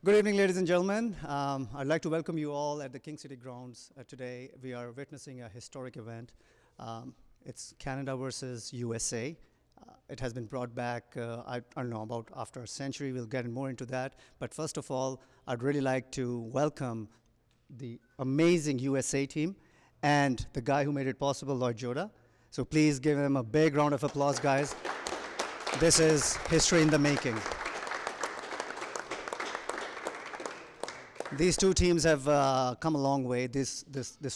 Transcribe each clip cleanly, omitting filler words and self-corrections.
Good evening, ladies and gentlemen. I'd like to welcome you all at the King City Grounds today. We are witnessing a historic event. It's Canada versus USA. It has been brought back, I don't know, about after a century. We'll get more into that. But first of all, I'd really like to welcome the amazing USA team and the guy who made it possible, Lloyd Joda. So please give him a big round of applause, guys. This is history in the making. These two teams have come a long way. This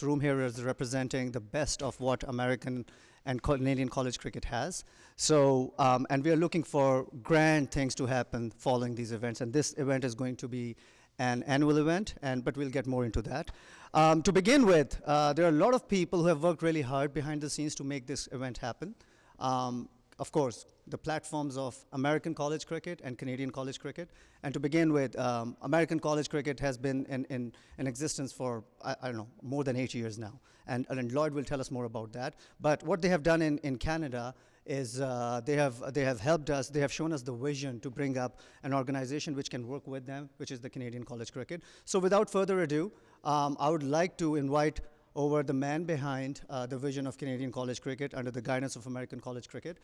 room here is representing the best of what American and Canadian college cricket has. So, and we are looking for grand things to happen following these events. And this event is going to be an annual event, but we'll get more into that. To begin with, there are a lot of people who have worked really hard behind the scenes to make this event happen. Of course, the platforms of American college cricket and Canadian college cricket. And to begin with, American college cricket has been in existence for, I don't know, more than 8 years now. And Lloyd will tell us more about that. But what they have done in Canada is they have helped us, they have shown us the vision to bring up an organization which can work with them, which is the Canadian college cricket. So without further ado, I would like to invite over the man behind the vision of Canadian college cricket under the guidance of American college cricket.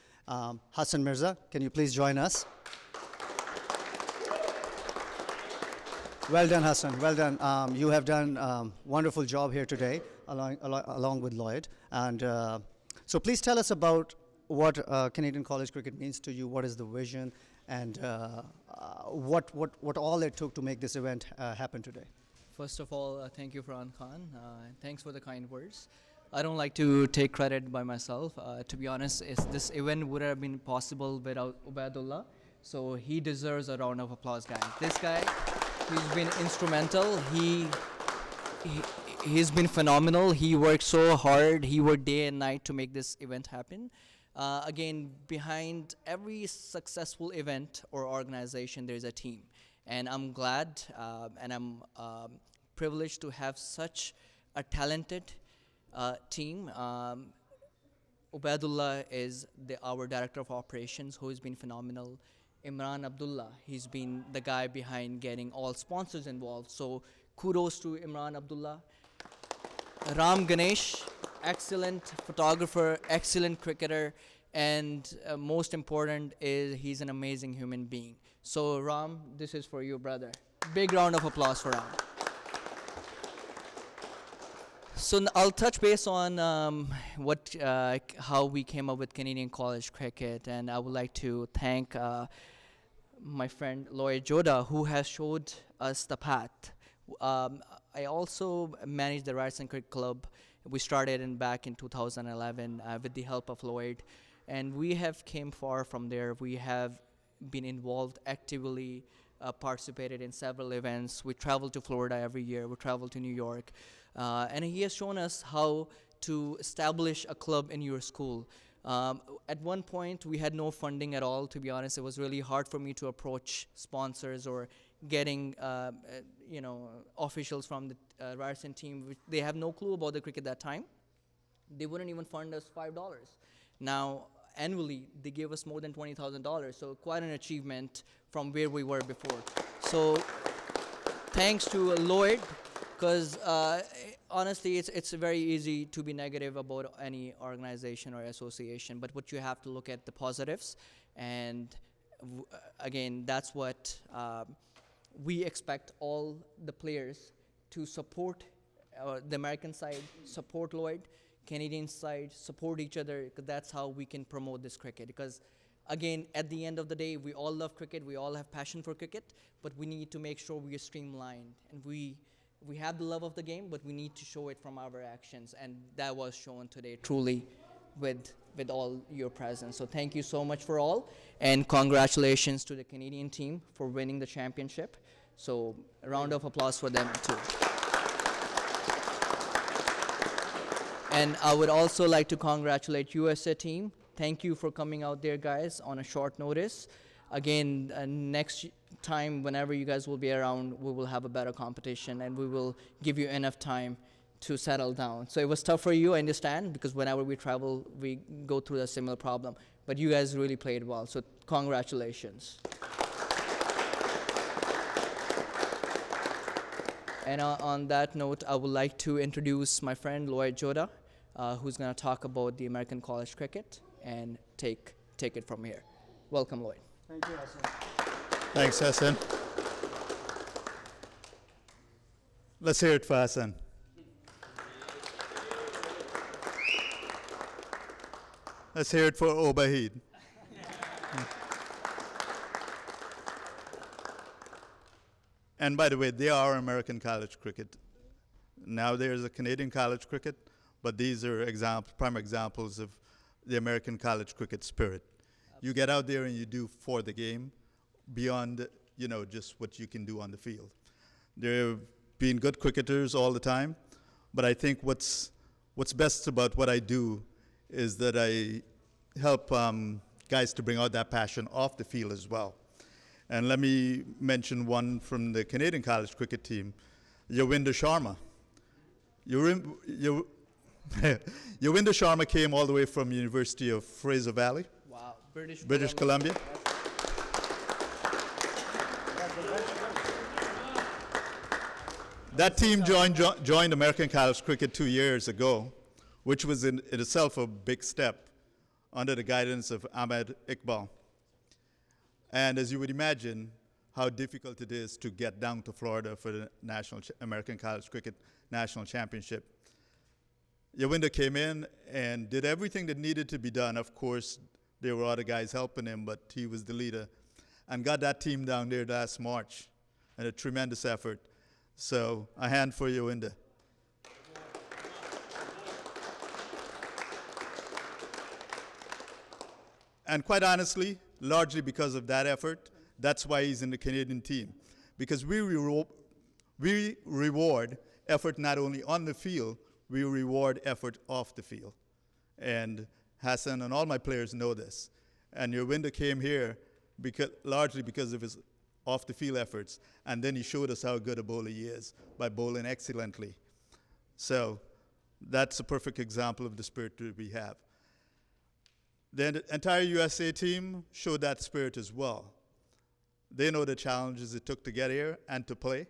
Hassan Mirza, can you please join us? Well done, Hassan, well done. You have done a wonderful job here today along with Lloyd. And so please tell us about what Canadian college cricket means to you, what is the vision, and what all it took to make this event happen today. First of all, thank you, Farhan Khan. Thanks for the kind words. I don't like to take credit by myself. To be honest, this event would have been possible without Ubaidullah. So he deserves a round of applause, guys. This guy, he's been instrumental. He's been phenomenal. He worked so hard. He worked day and night to make this event happen. Again, behind every successful event or organization, there's a team. And I'm glad and I'm privileged to have such a talented team. Ubaidullah is our director of operations, who has been phenomenal. Imran Abdullah, he's been the guy behind getting all sponsors involved. So kudos to Imran Abdullah. Ram Ganesh, excellent photographer, excellent cricketer, and most important is he's an amazing human being. So Ram, this is for you, brother. Big round of applause for Ram. So I'll touch base on how we came up with Canadian college cricket, and I would like to thank my friend Lloyd Joda, who has showed us the path. I also manage the Ryerson Cricket Club. We started back in 2011 with the help of Lloyd, and we have came far from there. We have been involved actively, participated in several events. We travel to Florida every year. We travel to New York. And he has shown us how to establish a club in your school. At one point, we had no funding at all, to be honest. It was really hard for me to approach sponsors or getting officials from the Ryerson team. They have no clue about the cricket that time. They wouldn't even fund us $5. Now, annually, they gave us more than $20,000, so quite an achievement from where we were before. So thanks to Lloyd, because honestly, it's very easy to be negative about any organization or association, but what you have to look at the positives, and again, that's what we expect all the players to support the American side, support Lloyd, Canadian side, support each other, because that's how we can promote this cricket. Because again, at the end of the day, we all love cricket, we all have passion for cricket, but we need to make sure we are streamlined, and we have the love of the game, but we need to show it from our actions, and that was shown today truly with all your presence. So thank you so much for all, and congratulations to the Canadian team for winning the championship. So a round of applause for them too. And I would also like to congratulate USA team. Thank you for coming out there, guys, on a short notice. Again, next time, whenever you guys will be around, we will have a better competition, and we will give you enough time to settle down. So it was tough for you, I understand, because whenever we travel, we go through a similar problem. But you guys really played well, so congratulations. And on that note, I would like to introduce my friend Lloyd Joda, who's going to talk about the American college cricket and take it from here. Welcome, Lloyd. Thank you, Hassan. Thanks, Hassan. Let's hear it for Hassan. Let's hear it for Obahid. And by the way, they are American college cricket. Now there's a Canadian college cricket, but these are prime examples of the American college cricket spirit. You get out there and you do for the game beyond, just what you can do on the field. They've been good cricketers all the time, but I think what's best about what I do is that I help guys to bring out that passion off the field as well. And let me mention one from the Canadian college cricket team, Yawinder Sharma. Yawinder Sharma came all the way from University of Fraser Valley. Wow, British Columbia. That team joined American college cricket 2 years ago, which was in itself a big step under the guidance of Ahmed Iqbal. And as you would imagine, how difficult it is to get down to Florida for the American College Cricket National Championship. Yawinder came in and did everything that needed to be done. Of course, there were other guys helping him, but he was the leader, and got that team down there last March, and a tremendous effort. So a hand for Yawinder. And quite honestly, largely because of that effort, that's why he's in the Canadian team. Because we reward effort not only on the field, we reward effort off the field. And Hassan and all my players know this. And Yawinder came here largely because of his off-the-field efforts, and then he showed us how good a bowler he is by bowling excellently. So that's a perfect example of the spirit that we have. The entire USA team showed that spirit as well. They know the challenges it took to get here and to play,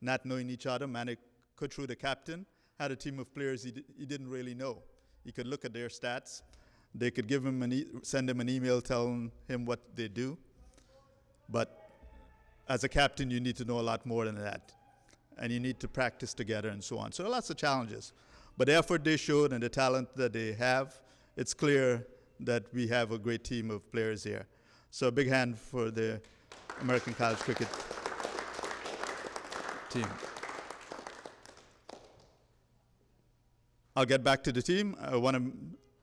not knowing each other. Manik Kutru, the captain, had a team of players he didn't really know. He could look at their stats. They could give him send him an email telling him what they do. But as a captain, you need to know a lot more than that. And you need to practice together and so on. So lots of challenges. But the effort they showed and the talent that they have, it's clear that we have a great team of players here. So a big hand for the American college cricket team. I'll get back to the team. I want to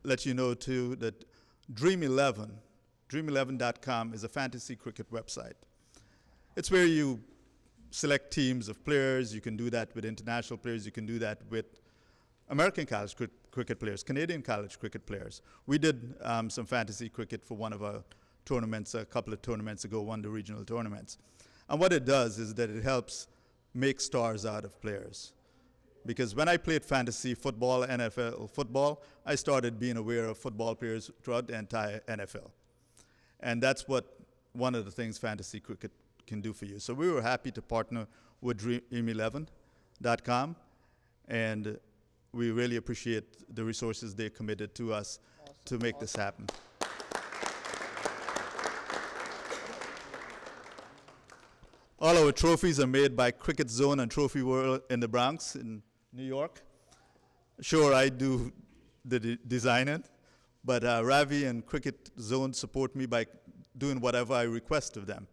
let you know, too, that Dream11.com is a fantasy cricket website. It's where you select teams of players. You can do that with international players. You can do that with American college cricket players, Canadian college cricket players. We did some fantasy cricket for one of our tournaments a couple of tournaments ago, one of the regional tournaments. And what it does is that it helps make stars out of players. Because when I played fantasy football, NFL football, I started being aware of football players throughout the entire NFL. And that's one of the things fantasy cricket can do for you. So we were happy to partner with Dream11.com, and we really appreciate the resources they committed to us to make this happen. All our trophies are made by Cricket Zone and Trophy World in the Bronx in New York. Sure, I do the designing, but Ravi and Cricket Zone support me by doing whatever I request of them.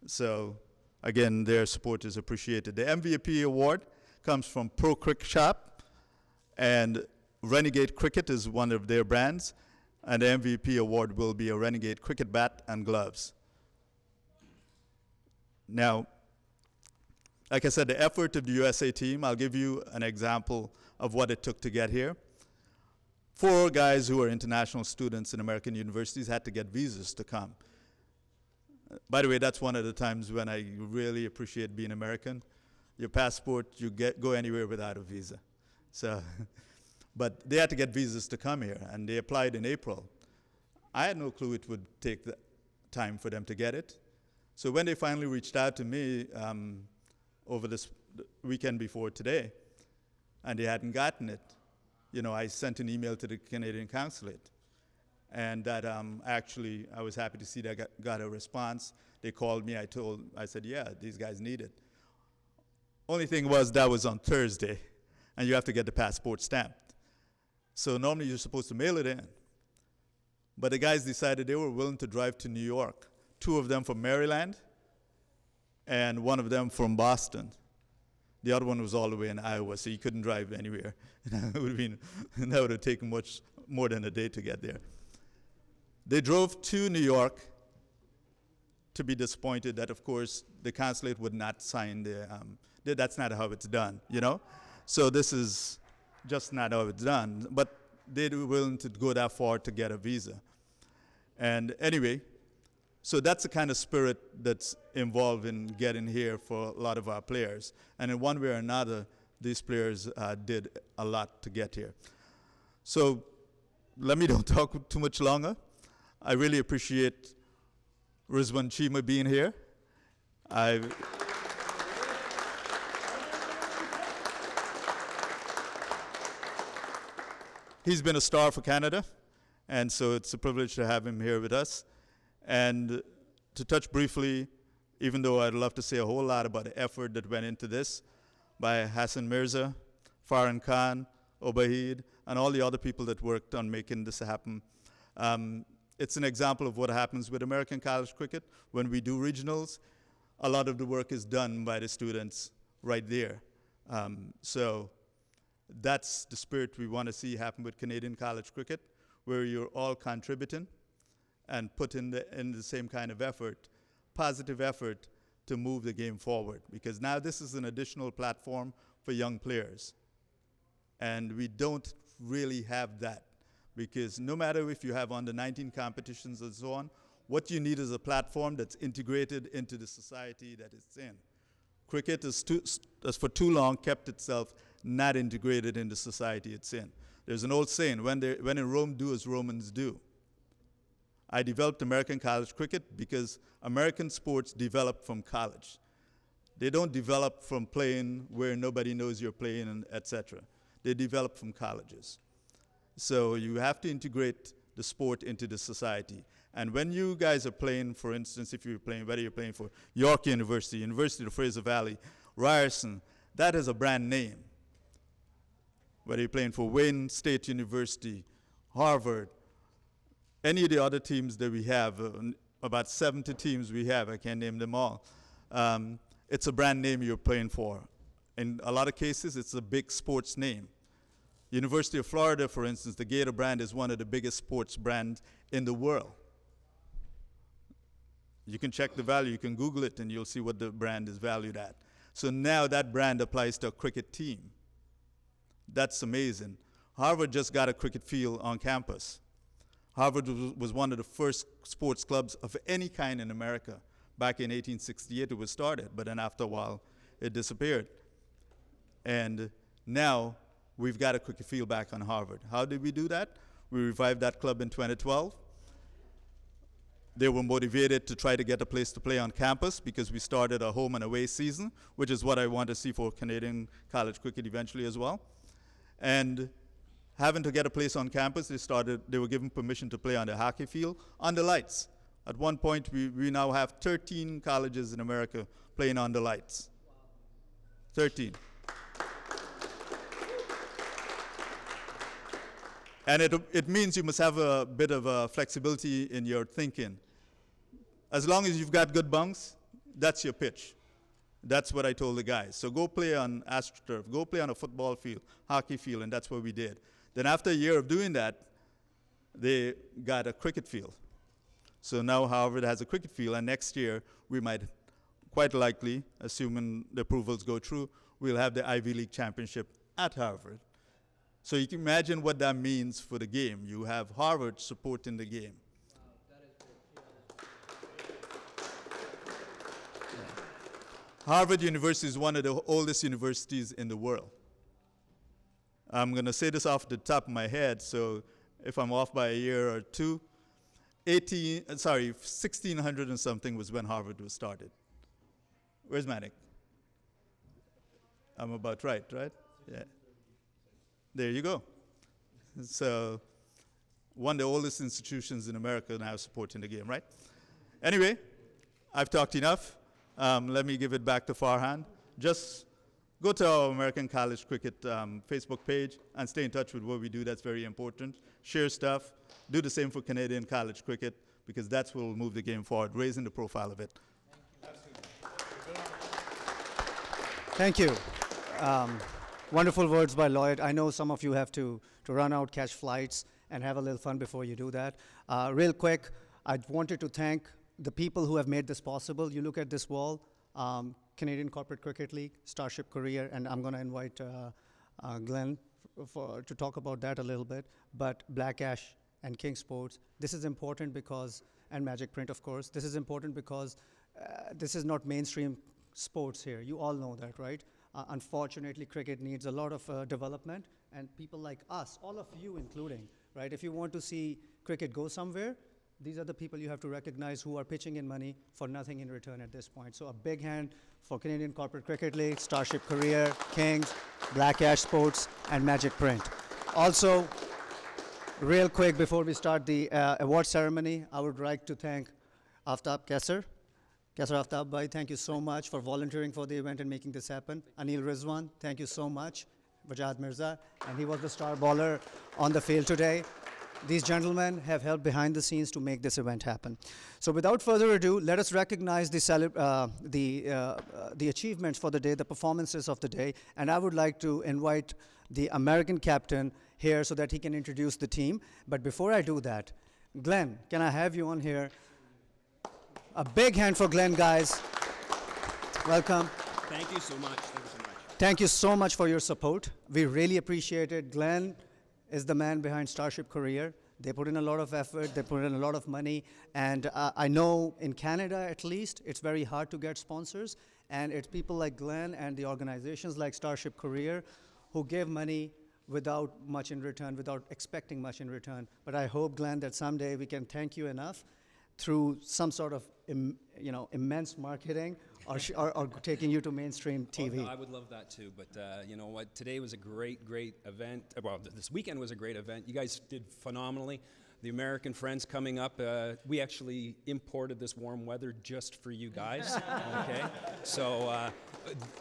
So again, their support is appreciated. The MVP award comes from Pro Cricket Shop, and Renegade Cricket is one of their brands, and the MVP award will be a Renegade Cricket bat and gloves. Now, like I said, the effort of the USA team, I'll give you an example of what it took to get here. 4 guys who are international students in American universities had to get visas to come. By the way, that's one of the times when I really appreciate being American. Your passport, you go anywhere without a visa. So, but they had to get visas to come here, and they applied in April. I had no clue it would take the time for them to get it. So when they finally reached out to me over this the weekend before today, and they hadn't gotten it. I sent an email to the Canadian consulate, and that actually I was happy to see that got a response. They called me. I said, yeah, these guys need it. Only thing was that was on Thursday, and you have to get the passport stamped. So normally you're supposed to mail it in. But the guys decided they were willing to drive to New York. 2 of them from Maryland, and 1 of them from Boston. The other one was all the way in Iowa, so he couldn't drive anywhere. That would have taken much more than a day to get there. They drove to New York to be disappointed that, of course, the consulate would not sign that's not how it's done, So this is just not how it's done. But they were willing to go that far to get a visa. And anyway, so that's the kind of spirit that's involved in getting here for a lot of our players. And in one way or another, these players did a lot to get here. So let me don't talk too much longer. I really appreciate Rizwan Chima being here. He's been a star for Canada, and so it's a privilege to have him here with us. And to touch briefly, even though I'd love to say a whole lot about the effort that went into this by Hassan Mirza, Farhan Khan, Obahid, and all the other people that worked on making this happen. It's an example of what happens with American college cricket. When we do regionals, a lot of the work is done by the students right there. So that's the spirit we want to see happen with Canadian college cricket, where you're all contributing and put in the same kind of effort, positive effort to move the game forward. Because now this is an additional platform for young players. And we don't really have that. Because no matter if you have under 19 competitions and so on, what you need is a platform that's integrated into the society that it's in. Cricket has for too long kept itself not integrated in the society it's in. There's an old saying, when in Rome, do as Romans do. I developed American college cricket because American sports develop from college. They don't develop from playing where nobody knows you're playing, and et cetera. They develop from colleges. So you have to integrate the sport into the society. And when you guys are playing, for instance, if you're playing, whether you're playing for York University, University of the Fraser Valley, Ryerson, that is a brand name. Whether you're playing for Wayne State University, Harvard, any of the other teams that we have, about 70 teams we have, I can't name them all, it's a brand name you're playing for. In a lot of cases, it's a big sports name. University of Florida, for instance, the Gator brand is one of the biggest sports brands in the world. You can check the value, you can Google it, and you'll see what the brand is valued at. So now that brand applies to a cricket team. That's amazing. Harvard just got a cricket field on campus. Harvard was one of the first sports clubs of any kind in America. Back in 1868 it was started, but then after a while it disappeared. And now we've got a cricket field back on Harvard. How did we do that? We revived that club in 2012. They were motivated to try to get a place to play on campus because we started a home and away season, which is what I want to see for Canadian college cricket eventually as well. And having to get a place on campus, they were given permission to play on the hockey field, under lights. At one point, we now have 13 colleges in America playing under lights. 13. And it means you must have a bit of flexibility in your thinking. As long as you've got good bunks, that's your pitch. That's what I told the guys. So go play on AstroTurf, go play on a football field, hockey field, and that's what we did. Then after a year of doing that, they got a cricket field. So now Harvard has a cricket field, and next year we might, quite likely, assuming the approvals go through, we'll have the Ivy League championship at Harvard. So you can imagine what that means for the game. You have Harvard supporting the game. Harvard University is one of the oldest universities in the world. I'm going to say this off the top of my head, so if I'm off by a year or two, 1600 and something was when Harvard was started. Where's Manik? I'm about right? Yeah. There you go. So, one of the oldest institutions in America now supporting the game, right? Anyway, I've talked enough. Let me give it back to Farhan. Just go to our American College Cricket Facebook page and stay in touch with what we do. That's very important. Share stuff. Do the same for Canadian college cricket, because that's what will move the game forward, raising the profile of it. Thank you. Wonderful words by Lloyd. I know some of you have to run out, catch flights, and have a little fun before you do that. Real quick, I wanted to thank the people who have made this possible. You look at this wall, Canadian Corporate Cricket League, Starship Career, and I'm going to invite Glenn to talk about that a little bit. But Black Ash and King Sports, this is important because, and Magic Print, of course, this is important because this is not mainstream sports here. You all know that, right? Unfortunately, cricket needs a lot of development, and people like us, all of you including, right? If you want to see cricket go somewhere, these are the people you have to recognize who are pitching in money for nothing in return at this point. So a big hand for Canadian Corporate Cricket League, Starship Career, Kings, Black Ash Sports, and Magic Print. Also, real quick before we start the award ceremony, I would like to thank Aftab Kesser. Kesser Aftab Bhai, thank you so much for volunteering for the event and making this happen. Anil Rizwan, thank you so much. Vajad Mirza, and he was the star bowler on the field today. These gentlemen have helped behind the scenes to make this event happen. So without further ado, let us recognize the achievements for the day, the performances of the day, and I would like to invite the American captain here so that he can introduce the team. But before I do that, Glenn, can I have you on here? A big hand for Glenn, guys. Welcome. Thank you so much. Thank you so much. Thank you so much for your support. We really appreciate it. Glenn is the man behind Starship Career. They put in a lot of effort, they put in a lot of money, and I know in Canada at least, it's very hard to get sponsors, and it's people like Glenn and the organizations like Starship Career who give money without much in return, without expecting much in return. But I hope, Glenn, that someday we can thank you enough through some sort of immense marketing or taking you to mainstream TV. Oh, no, I would love that too, but you know what? Today was a great event. Well, this weekend was a great event. You guys did phenomenally. The American friends coming up, we actually imported this warm weather just for you guys. Okay, so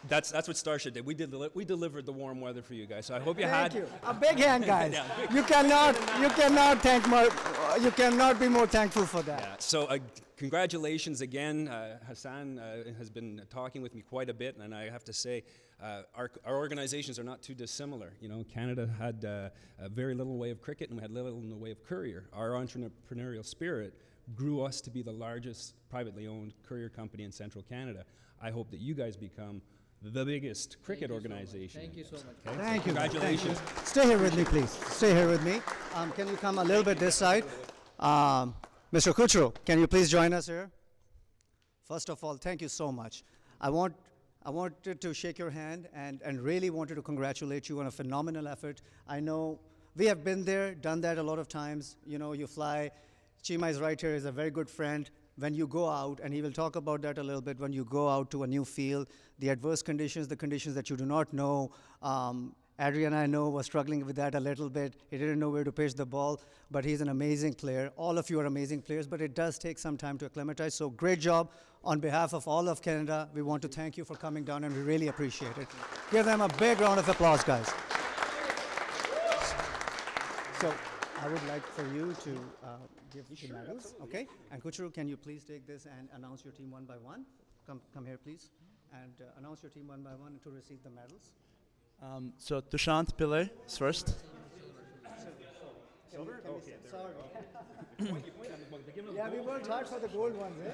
that's what Starship did. We delivered the warm weather for you guys. So I hope you had. Thank you. A big hand, guys. Yeah, you cannot be more thankful for that. Yeah, so congratulations again. Hassan has been talking with me quite a bit, and I have to say, our organizations are not too dissimilar. You know, Canada had very little in the way of cricket, and we had little in the way of courier. Our entrepreneurial spirit grew us to be the largest privately owned courier company in central Canada. I hope that you guys become the biggest cricket organization. Thank you so much. Okay? Thank you. Congratulations. Thank you. Stay here with me, please. Stay here with me. Can you come a little bit this side? Mr. Kuchro, can you please join us here? First of all, thank you so much. I wanted to shake your hand and really wanted to congratulate you on a phenomenal effort. I know we have been there, done that a lot of times. You know, you fly. Chima is right here, is a very good friend. When you go out, and he will talk about that a little bit, when you go out to a new field, the adverse conditions, the conditions that you do not know, Adrian, I know, was struggling with that a little bit. He didn't know where to pitch the ball, but he's an amazing player. All of you are amazing players, but it does take some time to acclimatize. So great job. On behalf of all of Canada, we want to thank you for coming down, and we really appreciate it. Give them a big round of applause, guys. So I would like for you to give the medals, okay? And Kuchru, can you please take this and announce your team one by one? Come here, please, and announce your team one by one to receive the medals. So Tushant Pillay is first. Silver? Okay, sorry. Yeah, we worked hard for the gold ones, eh?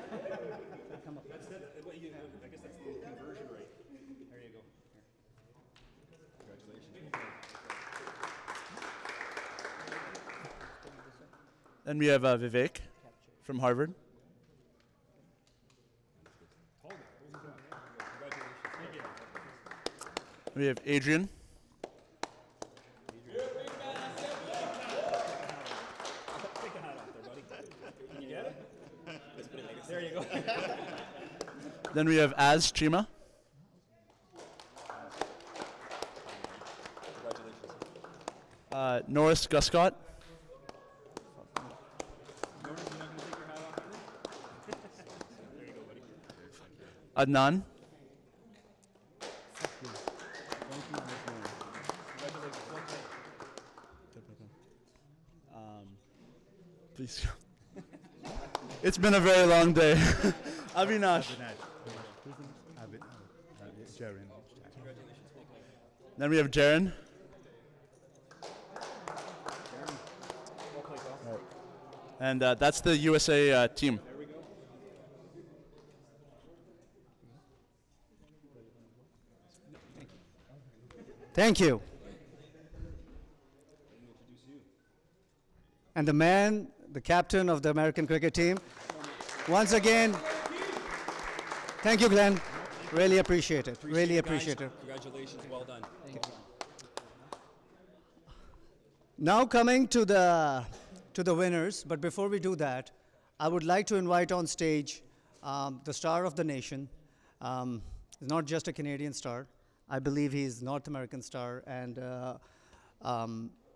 Come up. I guess that's the conversion rate. There you go. Congratulations. Then we have Vivek from Harvard. We have Adrian. There you go. Then we have Az Chima. Norris Guscott. Adnan. Please. It's been a very long day. Avinash. Then we have Jaren. And that's the USA team. Thank you. And the man, the captain of the American cricket team, once again, thank you, Glenn. Really appreciate it. Really appreciate it. Congratulations, well done. Now coming to the winners, but before we do that, I would like to invite on stage the star of the nation. He's not just a Canadian star. I believe he's North American star, and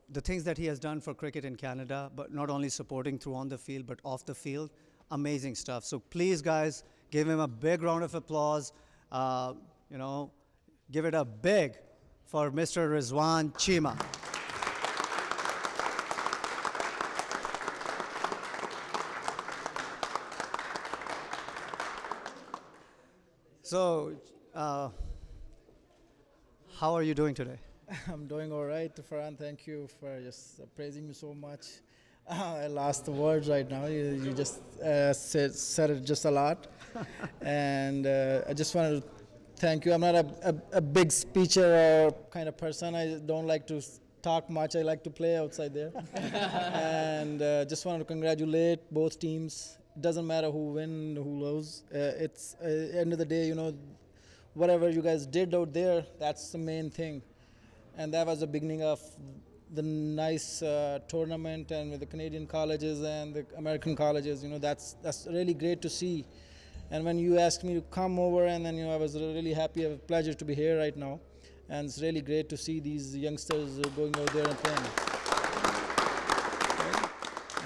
the things that he has done for cricket in Canada, but not only supporting through on the field, but off the field, amazing stuff. So please, guys, give him a big round of applause. Give it a big for Mr. Rizwan Cheema. So, how are you doing today? I'm doing all right, Farhan. Thank you for just praising me so much. I lost the words right now. You just said it just a lot. And I just wanted to thank you. I'm not a big speaker kind of person. I don't like to talk much. I like to play outside there. And just wanted to congratulate both teams. It doesn't matter who win, who lose. It's end of the day, whatever you guys did out there, that's the main thing. And that was the beginning of the nice tournament, and with the Canadian colleges and the American colleges, that's really great to see. And when you asked me to come over, and then I was really happy, a pleasure to be here right now, and it's really great to see these youngsters going out there and playing.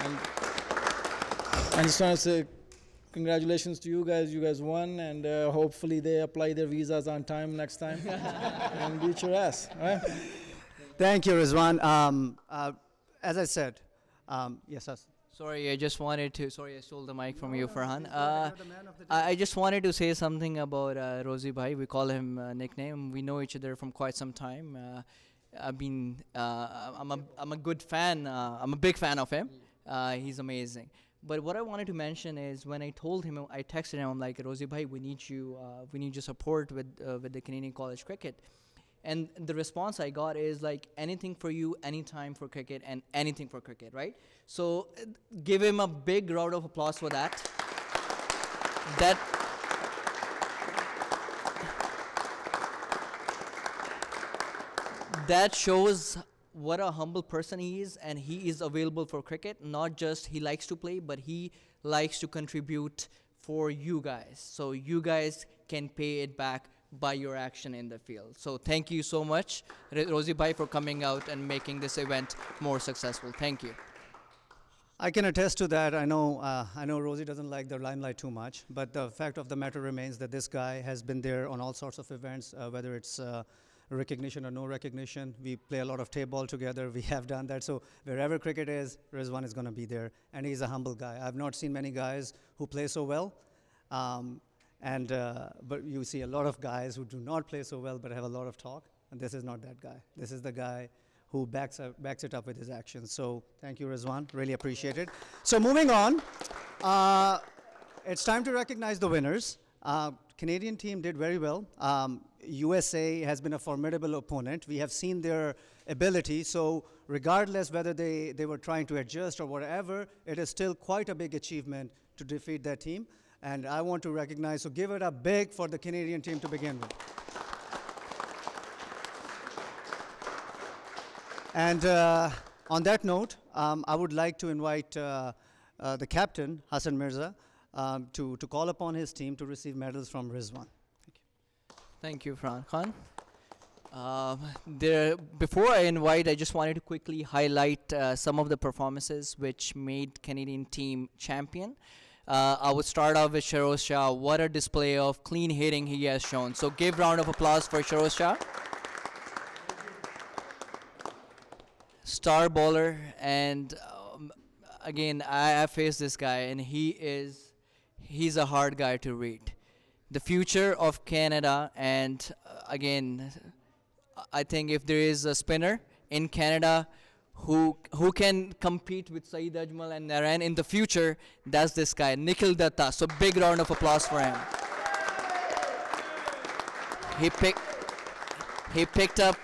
And I just want to say congratulations to you guys. You guys won, and hopefully they apply their visas on time next time and beat your ass. All right? Thank you, Rizwan. As I said, yes, sir. Sorry, I just wanted to. Sorry, I stole the mic from you, Farhan. I just wanted to say something about Rosie Bhai. We call him nickname. We know each other from quite some time. I'm a good fan. I'm a big fan of him. He's amazing. But what I wanted to mention is when I told him, I texted him, I'm like, Rosie Bhai, we need your support with the Canadian college cricket. And the response I got is like, anything for you, anytime for cricket, and anything for cricket, right? So give him a big round of applause for that. That shows what a humble person he is, and he is available for cricket. Not just he likes to play, but he likes to contribute for you guys. So you guys can pay it back by your action in the field. So thank you so much, Rosie Bhai, for coming out and making this event more successful. Thank you. I can attest to that. I know Rosie doesn't like the limelight too much, but the fact of the matter remains that this guy has been there on all sorts of events, whether it's recognition or no recognition. We play a lot of table ball together. We have done that. So wherever cricket is, Rizwan is going to be there. And he's a humble guy. I've not seen many guys who play so well. But you see a lot of guys who do not play so well but have a lot of talk. And this is not that guy. This is the guy who backs it up with his actions. So thank you, Rizwan. Really appreciate it. So moving on, it's time to recognize the winners. Canadian team did very well. USA has been a formidable opponent. We have seen their ability. So regardless whether they were trying to adjust or whatever, it is still quite a big achievement to defeat that team. And I want to recognize, so give it a big for the Canadian team to begin with. And on that note, I would like to invite the captain, Hassan Mirza, to call upon his team to receive medals from Rizwan. Thank you, Farhan Khan. Before I invite, I just wanted to quickly highlight some of the performances which made Canadian team champion. I would start off with Sheroz Shah. What a display of clean hitting he has shown. So give round of applause for Sheroz Shah. Star bowler, and again, I have faced this guy, and he's a hard guy to read. The future of Canada, and again, I think if there is a spinner in Canada who can compete with Saeed Ajmal and Narayan in the future, that's this guy, Nikhil Datta. So big round of applause for him. He picked up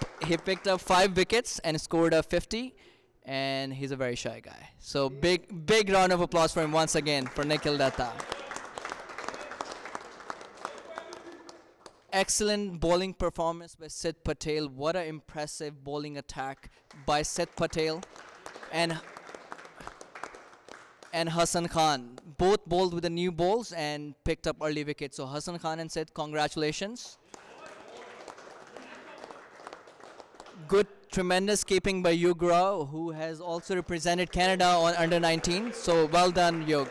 5 wickets and scored a 50, and he's a very shy guy. So big round of applause for him once again for Nikhil Datta. Excellent bowling performance by Sid Patel. What an impressive bowling attack by Sid Patel and Hassan Khan. Both bowled with the new balls and picked up early wickets. So Hassan Khan and Sid, congratulations. Good, tremendous keeping by Yug Rao, who has also represented Canada on under-19. So well done, Yug.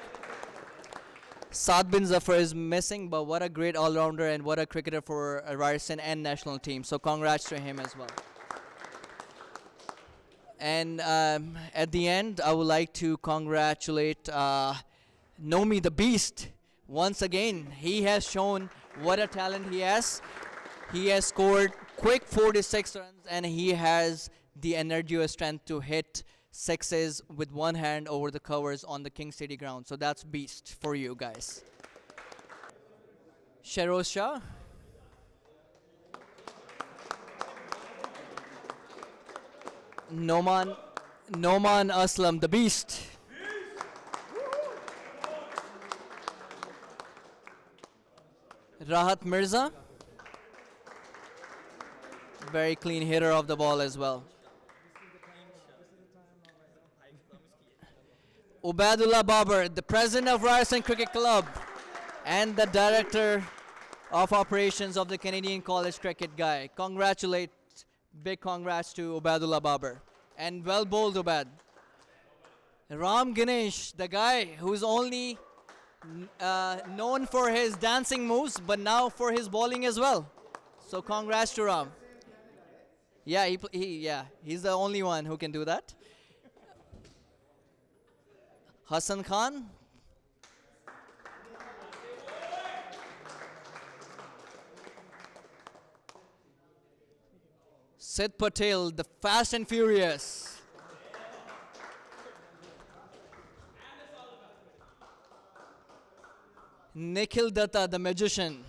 Saad bin Zafar is missing, but what a great all-rounder and what a cricketer for Ryerson and national team. So congrats to him as well. And at the end, I would like to congratulate Nomi the Beast. Once again, he has shown what a talent he has. He has scored quick 46 runs, and he has the energy or strength to hit sixes with one hand over the covers on the King City ground. So that's beast for you guys. Sheroz Shah. Noman Aslam, the beast. Rahat Mirza. Very clean hitter of the ball as well. Ubaidullah Babar, the president of Ryerson Cricket Club and the director of operations of the Canadian College Cricket guy. Big congrats to Ubaidullah Babar. And well bowled, Ubaid. Ram Ganesh, the guy who's only known for his dancing moves, but now for his bowling as well. So congrats to Ram. Yeah, he's the only one who can do that. Hassan Khan. Sid Patel, the fast and furious. Nikhil Datta, the magician.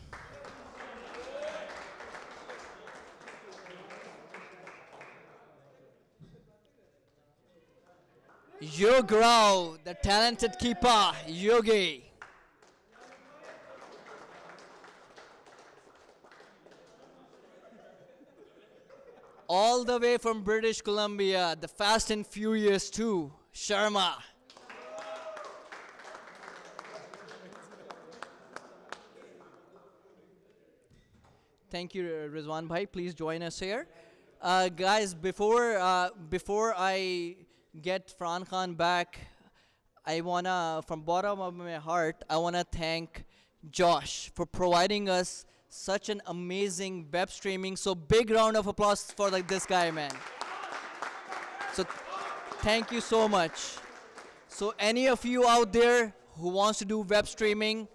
Yug Rao, the talented keeper, Yogi. All the way from British Columbia, the Fast and Furious 2, Sharma. Thank you, Rizwan Bhai. Please join us here. Guys, before I get Farhan Khan back, I wanna, from bottom of my heart, I wanna thank Josh for providing us such an amazing web streaming. So big round of applause for this guy, man. So thank you so much. So any of you out there who wants to do web streaming,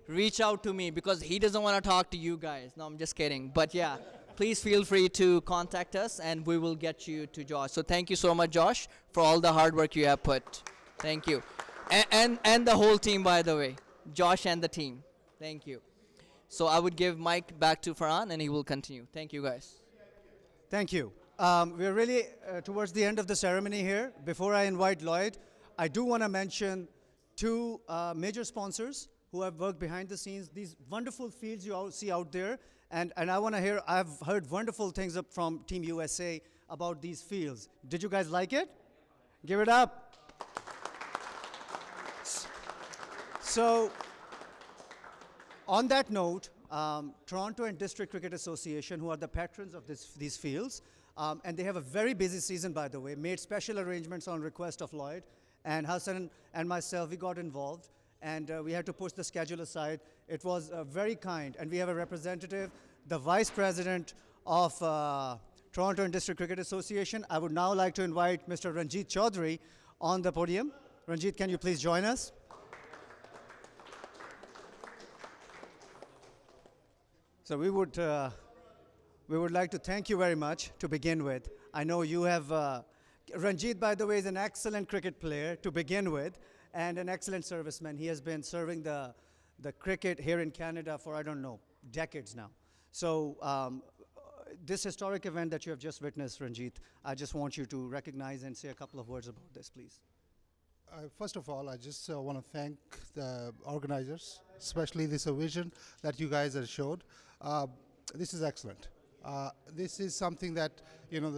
reach out to me, because he doesn't want to talk to you guys. No, I'm just kidding. But yeah, please feel free to contact us and we will get you to Josh. So thank you so much, Josh, for all the hard work you have put. Thank you. And the whole team, by the way. Josh and the team. Thank you. So I would give Mike back to Farhan and he will continue. Thank you, guys. Thank you. We're really towards the end of the ceremony here. Before I invite Lloyd, I do want to mention two major sponsors who have worked behind the scenes. These wonderful fields you all see out there. And I want to hear, I've heard wonderful things up from Team USA about these fields. Did you guys like it? Give it up. So, on that note, Toronto and District Cricket Association, who are the patrons of these fields, and they have a very busy season, by the way, made special arrangements on request of Lloyd, and Hassan and myself, we got involved, and we had to push the schedule aside. It was very kind, and we have a representative, the Vice President of Toronto and District Cricket Association. I would now like to invite Mr. Ranjit Chaudhary on the podium. Ranjit, can you please join us? So we would like to thank you very much to begin with. I know you have, Ranjit, by the way, is an excellent cricket player to begin with and an excellent serviceman. He has been serving the cricket here in Canada for, I don't know, decades now. So this historic event that you have just witnessed, Ranjit, I just want you to recognize and say a couple of words about this, please. First of all, I just want to thank the organizers, especially this vision that you guys have showed. This is excellent. This is something that, you know,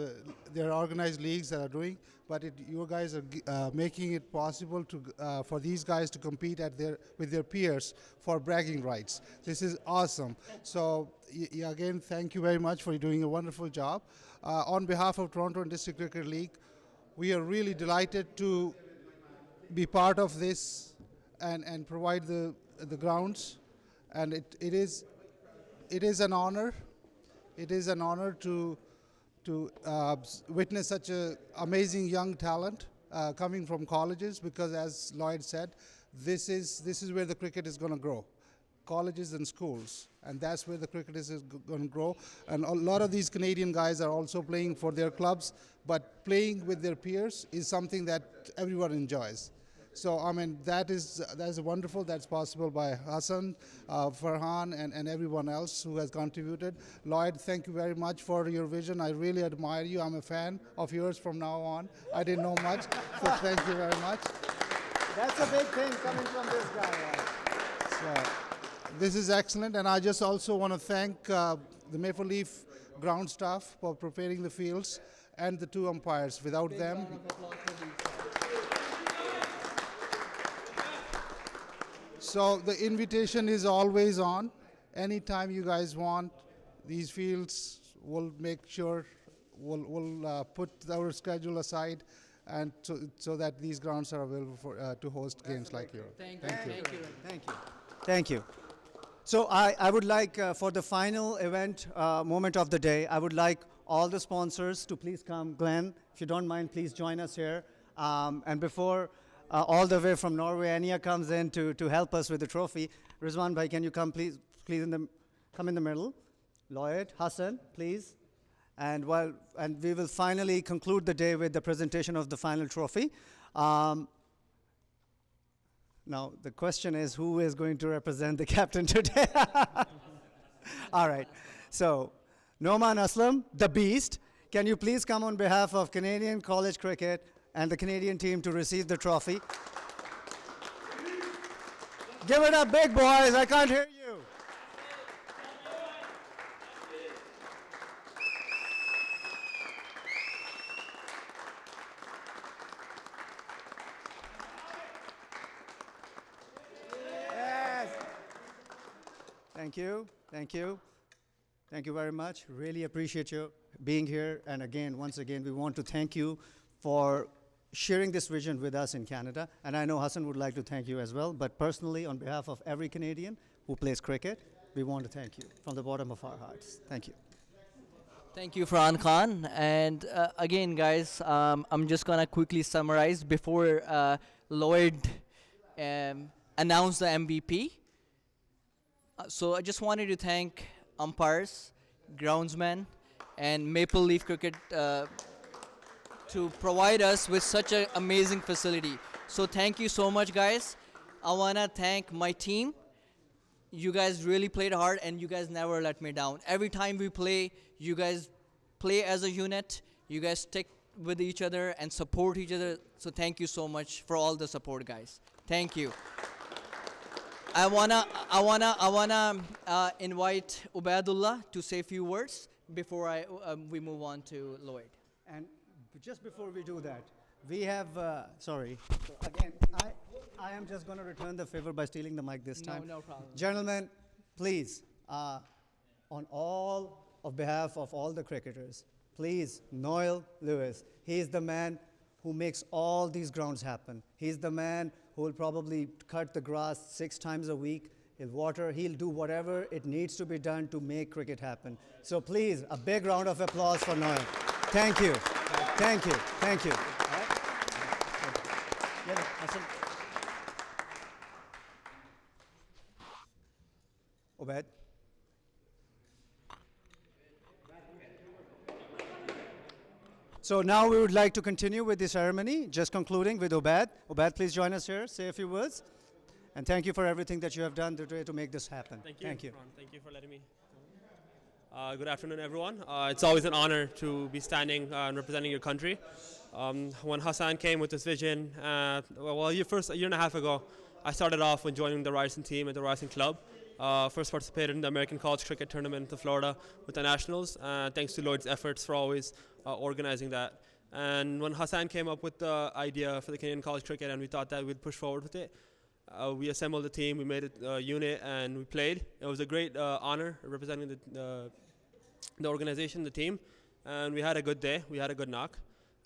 there are organized leagues that are doing, but you guys are making it possible to for these guys to compete with their peers for bragging rights. This is awesome. So again, thank you very much for doing a wonderful job. On behalf of Toronto and District Cricket League, we are really delighted to be part of this and provide the grounds, and it is an honor. It is an honor to witness such a amazing young talent coming from colleges, because as Lloyd said, this is where the cricket is going to grow, colleges and schools, and that's where the cricket is going to grow. And a lot of these Canadian guys are also playing for their clubs, but playing with their peers is something that everyone enjoys. So I mean, that is wonderful. That's possible by Hassan, Farhan, and everyone else who has contributed. Lloyd, thank you very much for your vision. I really admire you. I'm a fan of yours from now on. I didn't know much, so thank you very much. That's a big thing coming from this guy. Right? So this is excellent, and I just also want to thank the Maple Leaf ground staff for preparing the fields and the two umpires. Without them. So the invitation is always on. Anytime you guys want these fields, we'll make sure we'll put our schedule aside, and so that these grounds are available for to host games like yours. Thank you. Thank you. So I would like, for the final event moment of the day, I would like all the sponsors to please come. Glenn, if you don't mind, please join us here. And before all the way from Norway, Anya comes in to help us with the trophy. Rizwan bhai, can you come please come in the middle. Lloyd, Hassan, please. And we will finally conclude the day with the presentation of the final trophy. Now the question is, who is going to represent the captain today? All right. So Noman Aslam, the Beast, can you please come on behalf of Canadian College Cricket and the Canadian team to receive the trophy? Give it up, big boys. I can't hear you. Yes. Thank you. Thank you. Thank you very much. Really appreciate you being here. And again, once again, we want to thank you for sharing this vision with us in Canada. And I know Hassan would like to thank you as well, but personally, on behalf of every Canadian who plays cricket, we want to thank you from the bottom of our hearts. Thank you. Thank you, Farhan Khan. And again, guys, I'm just going to quickly summarize before Lloyd announced the MVP. So I just wanted to thank umpires, groundsmen, and Maple Leaf Cricket to provide us with such an amazing facility. So thank you so much, guys. I want to thank my team. You guys really played hard, and you guys never let me down. Every time we play, you guys play as a unit. You guys stick with each other and support each other. So thank you so much for all the support, guys. Thank you. I wanna invite Ubaidullah to say a few words before we move on to Lloyd. And just before we do that, we have, sorry. So again, I am just going to return the favor by stealing the mic this time. No problem. Gentlemen, please, On behalf of all the cricketers, please, Noel Lewis. He is the man who makes all these grounds happen. He's the man who will probably cut the grass 6 times a week. He'll water, he'll do whatever it needs to be done to make cricket happen. So please, a big round of applause for Noel. Thank you. Thank you. Thank you. Yeah, Hassan. Obed. So now we would like to continue with the ceremony, just concluding with Obed. Obed, please join us here, say a few words. And thank you for everything that you have done today to make this happen. Thank you. Thank you. Ron. Thank you for letting me. Good afternoon, everyone. It's always an honor to be standing and representing your country. When Hassan came with this vision, a year and a half ago, I started off when joining the Ryerson team at the Ryerson Club. First participated in the American College Cricket Tournament in Florida with the Nationals, thanks to Lloyd's efforts for always organizing that. And when Hassan came up with the idea for the Canadian College Cricket and we thought that we'd push forward with it, we assembled a team, we made it a unit, and we played. It was a great honor representing the organization, the team, and we had a good day, we had a good knock.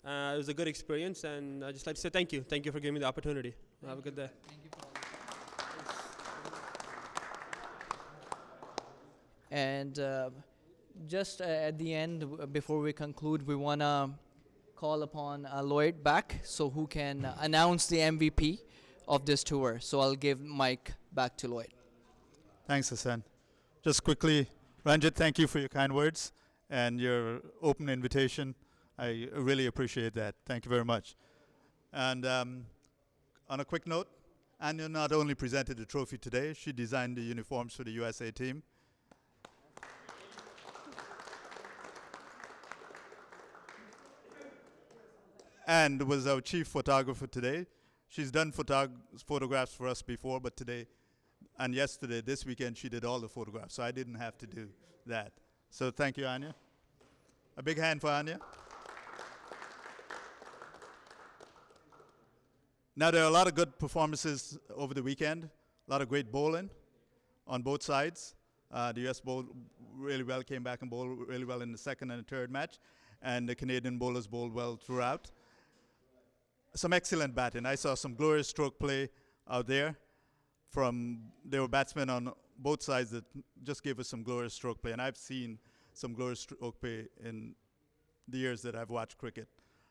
It was a good experience, and I'd just like to say thank you. Thank you for giving me the opportunity. Have a good day. Thank you for all this. And just at the end, before we conclude, we want to call upon Lloyd back, so who can announce the MVP of this tour. So I'll give mic back to Lloyd. Thanks, Hassan. Just quickly, Ranjit, thank you for your kind words and your open invitation. I really appreciate that. Thank you very much. And on a quick note, Anya not only presented the trophy today, she designed the uniforms for the USA team. And was our chief photographer today. She's done photographs for us before, but today and yesterday, this weekend, she did all the photographs, so I didn't have to do that. So thank you, Anya. A big hand for Anya. Now, there are a lot of good performances over the weekend, a lot of great bowling on both sides. The US bowled really well, came back and bowled really well in the second and the third match, and the Canadian bowlers bowled well throughout. Some excellent batting. I saw some glorious stroke play out there. There were batsmen on both sides that just gave us some glorious stroke play, and I've seen some glorious stroke play in the years that I've watched cricket.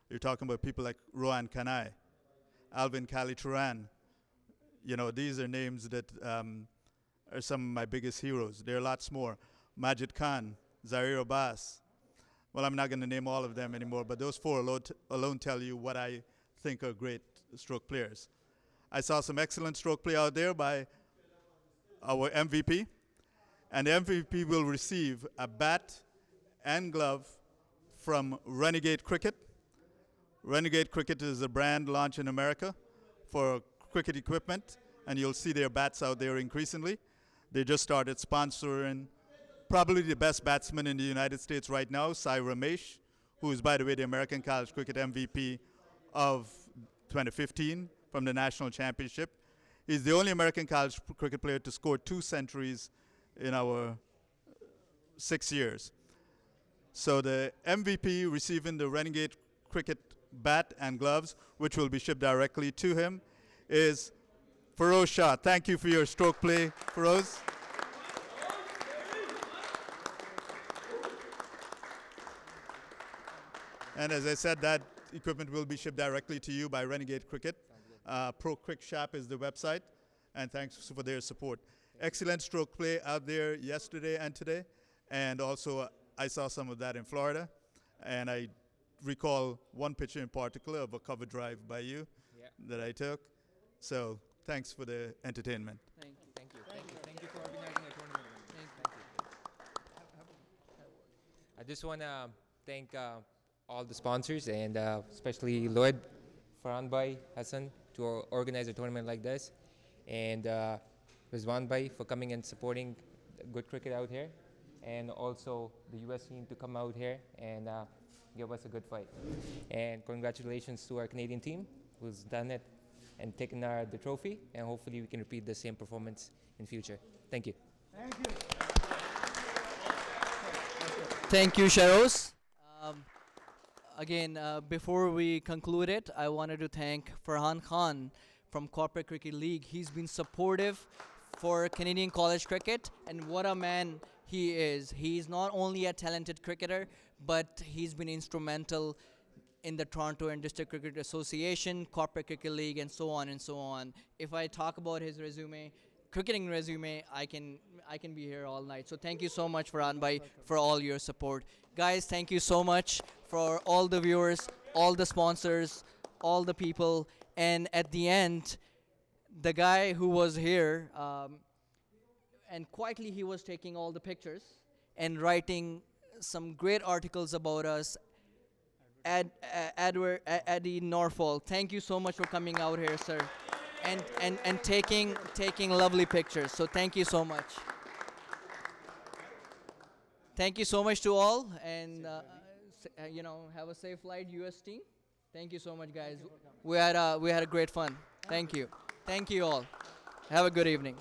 You're talking about people like Rohan Kanai, Alvin Kalitouran. You know, these are names that are some of my biggest heroes. There are lots more. Majid Khan, Zaheer Abbas. Well, I'm not going to name all of them anymore, but those four alone tell you what I think are great stroke players. I saw some excellent stroke play out there by our MVP, and the MVP will receive a bat and glove from Renegade Cricket. Renegade Cricket is a brand launched in America for cricket equipment, and you'll see their bats out there increasingly. They just started sponsoring probably the best batsman in the United States right now, Sai Ramesh, who is, by the way, the American College Cricket MVP of 2015 from the National Championship. He's the only American college cricket player to score 2 centuries in our 6 years. So the MVP receiving the Renegade Cricket bat and gloves, which will be shipped directly to him, is Feroz Shah. Thank you for your stroke play, Feroz. And as I said, that equipment will be shipped directly to you by Renegade Cricket. Pro Crick Shop is the website, and thanks for their support. Excellent stroke play out there yesterday and today, and also I saw some of that in Florida, and I recall one picture in particular of a cover drive by you that I took. So thanks for the entertainment. Thank you. Thank you. Thank you. Thank you for organizing the tournament. Thank you. I just want to thank all the sponsors and especially Lloyd, Farhan Bhai, Hassan to organize a tournament like this, and Rizwan Bhai for coming and supporting good cricket out here, and also the US team to come out here and give us a good fight. And congratulations to our Canadian team who's done it and taken the trophy, and hopefully we can repeat the same performance in future. Thank you. Thank you. Thank you, Sharos. Um, Again, before we conclude it, I wanted to thank Farhan Khan from Corporate Cricket League. He's been supportive for Canadian college cricket, and what a man he is. He's not only a talented cricketer, but he's been instrumental in the Toronto and District Cricket Association, Corporate Cricket League, and so on and so on. If I talk about his resume, cricketing resume, I can be here all night. So thank you so much, Farhan Bhai, for all your support. Guys, thank you so much for all the viewers, all the sponsors, all the people, and at the end, the guy who was here, and quietly he was taking all the pictures and writing some great articles about us. Eddie Norfolk, thank you so much for coming out here, sir, and taking lovely pictures. So thank you so much. Thank you so much to all, and have a safe flight, US team. Thank you so much, guys. We had a great fun. Thank you all. Have a good evening.